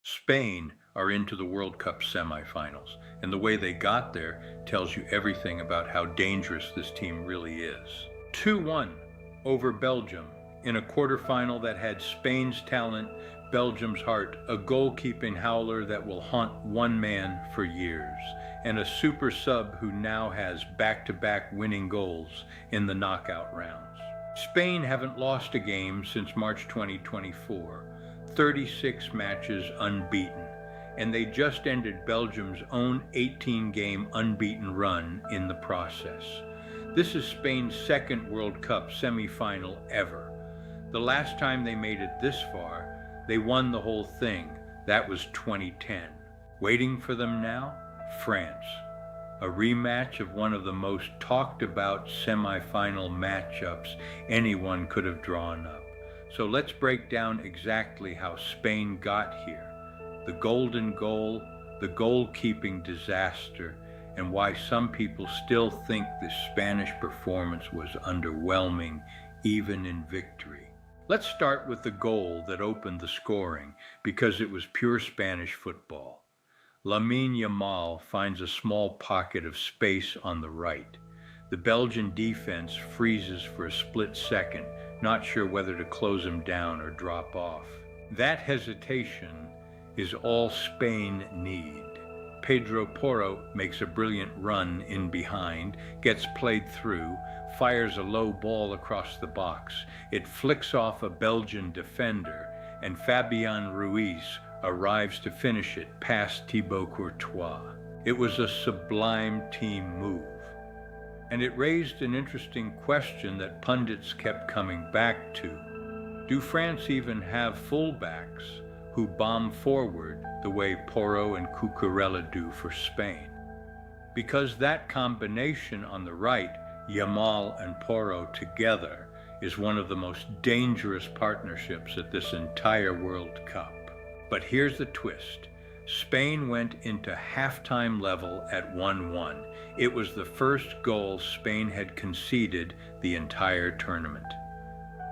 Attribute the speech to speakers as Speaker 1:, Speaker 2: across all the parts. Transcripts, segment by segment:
Speaker 1: Spain are into the World Cup semifinals, and the way they got there tells you everything about how dangerous this team really is. 2-1 over Belgium in a quarterfinal that had Spain's talent, Belgium's heart, a goalkeeping howler that will haunt one man for years, and a super sub who now has back-to-back winning goals in the knockout rounds. Spain haven't lost a game since March 2024. 36 matches unbeaten, and they just ended Belgium's own 18-game unbeaten run in the process. This is Spain's second World Cup semi-final ever. The last time they made it this far, they won the whole thing. That was 2010. Waiting for them now? France. A rematch of one of the most talked about semi-final matchups anyone could have drawn up. So let's break down exactly how Spain got here, the golden goal, the goalkeeping disaster, and why some people still think the Spanish performance was underwhelming, even in victory. Let's start with the goal that opened the scoring, because it was pure Spanish football. Lamine Yamal finds a small pocket of space on the right. The Belgian defense freezes for a split second, not sure whether to close him down or drop off. That hesitation is all Spain need. Pedro Porro makes a brilliant run in behind, gets played through, fires a low ball across the box. It flicks off a Belgian defender, and Fabián Ruiz arrives to finish it past Thibaut Courtois. It was a sublime team move. And it raised an interesting question that pundits kept coming back to. Do France even have fullbacks who bomb forward the way Porro and Cucurella do for Spain? Because that combination on the right, Yamal and Porro together, is one of the most dangerous partnerships at this entire World Cup. But here's the twist. Spain went into halftime level at 1-1. It was the first goal Spain had conceded the entire tournament.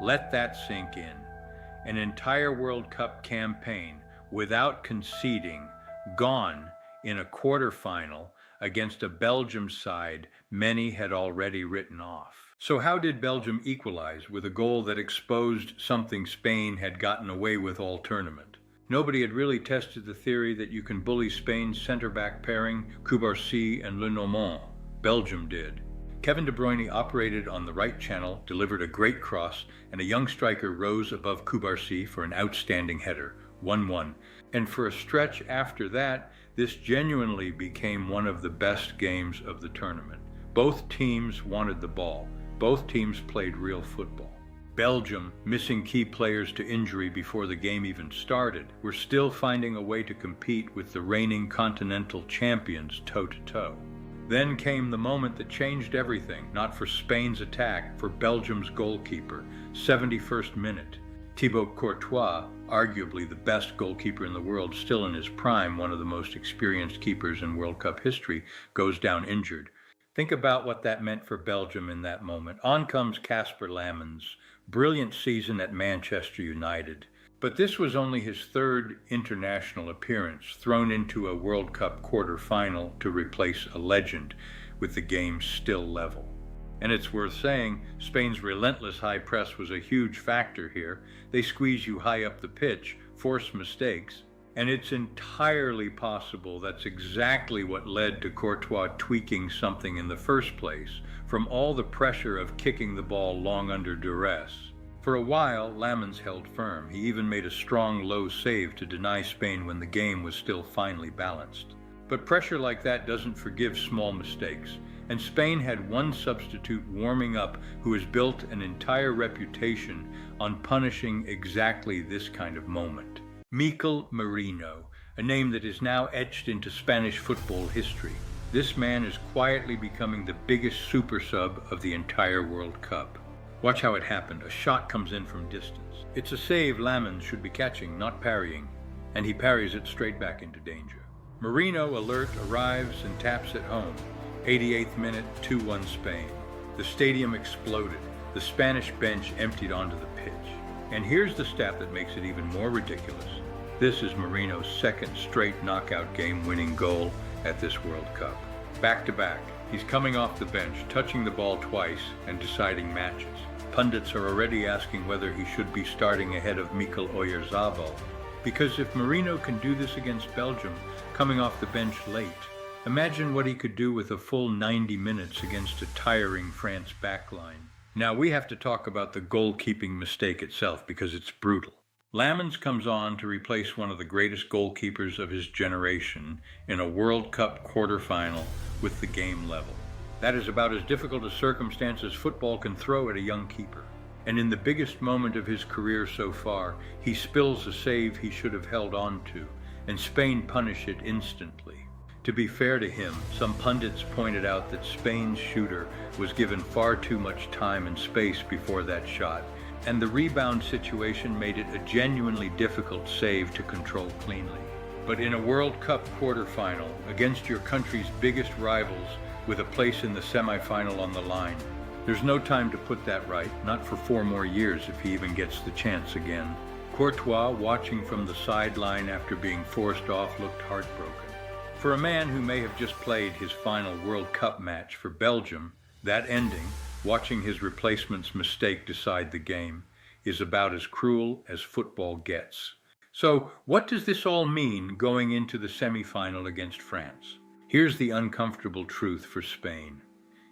Speaker 1: Let that sink in. An entire World Cup campaign without conceding, gone in a quarterfinal against a Belgium side many had already written off. So how did Belgium equalize with a goal that exposed something Spain had gotten away with all tournament? Nobody had really tested the theory that you can bully Spain's center-back pairing, Cubarsí and Lenormand. Belgium did. Kevin De Bruyne operated on the right channel, delivered a great cross, and a young striker rose above Cubarsí for an outstanding header, 1-1. And for a stretch after that, this genuinely became one of the best games of the tournament. Both teams wanted the ball. Both teams played real football. Belgium, missing key players to injury before the game even started, were still finding a way to compete with the reigning continental champions toe-to-toe. Then came the moment that changed everything, not for Spain's attack, for Belgium's goalkeeper. 71st minute. Thibaut Courtois, arguably the best goalkeeper in the world, still in his prime, one of the most experienced keepers in World Cup history, goes down injured. Think about what that meant for Belgium in that moment. On comes Kasper Lammens. Brilliant season at Manchester United. But this was only his third international appearance, thrown into a World Cup quarterfinal to replace a legend, with the game still level. And it's worth saying, Spain's relentless high press was a huge factor here. They squeeze you high up the pitch, force mistakes, and it's entirely possible that's exactly what led to Courtois tweaking something in the first place, from all the pressure of kicking the ball long under duress. For a while, Lammens held firm. He even made a strong low save to deny Spain when the game was still finely balanced. But pressure like that doesn't forgive small mistakes, and Spain had one substitute warming up who has built an entire reputation on punishing exactly this kind of moment. Mikel Merino, a name that is now etched into Spanish football history. This man is quietly becoming the biggest super sub of the entire World Cup. Watch how it happened. A shot comes in from distance. It's a save Lammens should be catching, not parrying, and he parries it straight back into danger. Merino, alert, arrives and taps it home. 88th minute, 2-1 Spain. The stadium exploded. The Spanish bench emptied onto the pitch. And here's the stat that makes it even more ridiculous. This is Merino's second straight knockout game-winning goal at this World Cup. Back-to-back, he's coming off the bench, touching the ball twice and deciding matches. Pundits are already asking whether he should be starting ahead of Mikel Merino. Because if Merino can do this against Belgium, coming off the bench late, imagine what he could do with a full 90 minutes against a tiring France backline. Now we have to talk about the goalkeeping mistake itself because it's brutal. Lammens comes on to replace one of the greatest goalkeepers of his generation in a World Cup quarterfinal with the game level. That is about as difficult a circumstance as football can throw at a young keeper. And in the biggest moment of his career so far, he spills a save he should have held on to, and Spain punish it instantly. To be fair to him, some pundits pointed out that Spain's shooter was given far too much time and space before that shot, and the rebound situation made it a genuinely difficult save to control cleanly. But in a World Cup quarterfinal, against your country's biggest rivals, with a place in the semifinal on the line, there's no time to put that right, not for 4 more years if he even gets the chance again. Courtois, watching from the sideline after being forced off, looked heartbroken. For a man who may have just played his final World Cup match for Belgium, that ending, watching his replacement's mistake decide the game, is about as cruel as football gets. So, what does this all mean going into the semi-final against France? Here's the uncomfortable truth for Spain.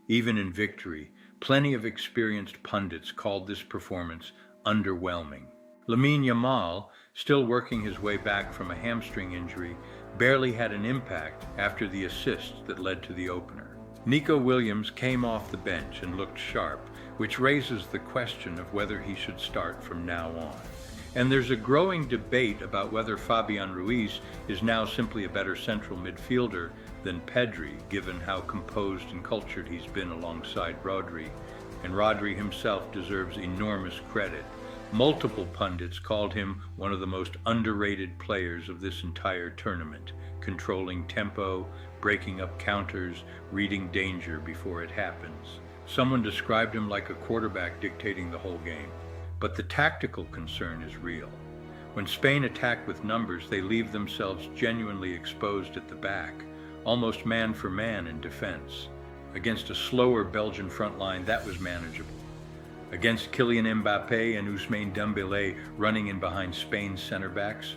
Speaker 1: Even in victory, plenty of experienced pundits called this performance underwhelming. Lamine Yamal, still working his way back from a hamstring injury, barely had an impact after the assist that led to the opener. Nico Williams came off the bench and looked sharp, which raises the question of whether he should start from now on. And there's a growing debate about whether Fabián Ruiz is now simply a better central midfielder than Pedri, given how composed and cultured he's been alongside Rodri. And Rodri himself deserves enormous credit. Multiple pundits called him one of the most underrated players of this entire tournament, controlling tempo, breaking up counters, reading danger before it happens. Someone described him like a quarterback dictating the whole game. But the tactical concern is real. When Spain attack with numbers, they leave themselves genuinely exposed at the back, almost man for man in defense. Against a slower Belgian front line, that was manageable. Against Kylian Mbappé and Ousmane Dembélé running in behind Spain's center backs,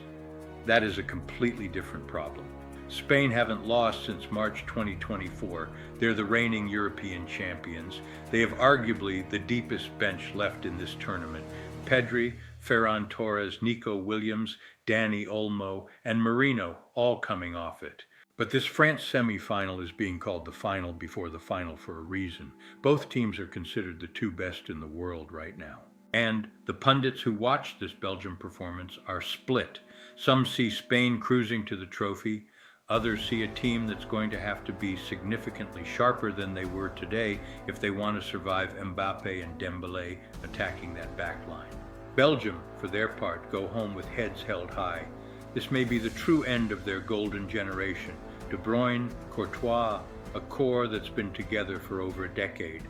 Speaker 1: that is a completely different problem. Spain haven't lost since March 2024. They're the reigning European champions. They have arguably the deepest bench left in this tournament. Pedri, Ferran Torres, Nico Williams, Dani Olmo, and Merino all coming off it. But this France semi-final is being called the final before the final for a reason. Both teams are considered the 2 best in the world right now. And the pundits who watched this Belgium performance are split. Some see Spain cruising to the trophy. Others see a team that's going to have to be significantly sharper than they were today if they want to survive Mbappé and Dembélé attacking that back line. Belgium, for their part, go home with heads held high. This may be the true end of their golden generation. De Bruyne, Courtois, a core that's been together for over a decade,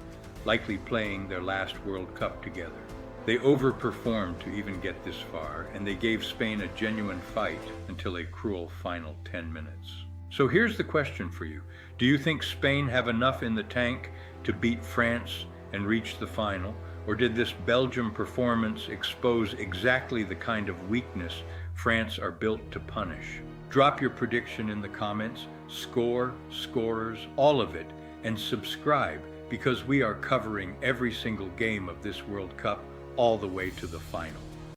Speaker 1: likely playing their last World Cup together. They overperformed to even get this far, and they gave Spain a genuine fight until a cruel final 10 minutes. So here's the question for you. Do you think Spain have enough in the tank to beat France and reach the final? Or did this Belgium performance expose exactly the kind of weakness France are built to punish? Drop your prediction in the comments, score, scorers, all of it, and subscribe because we are covering every single game of this World Cup all the way to the final.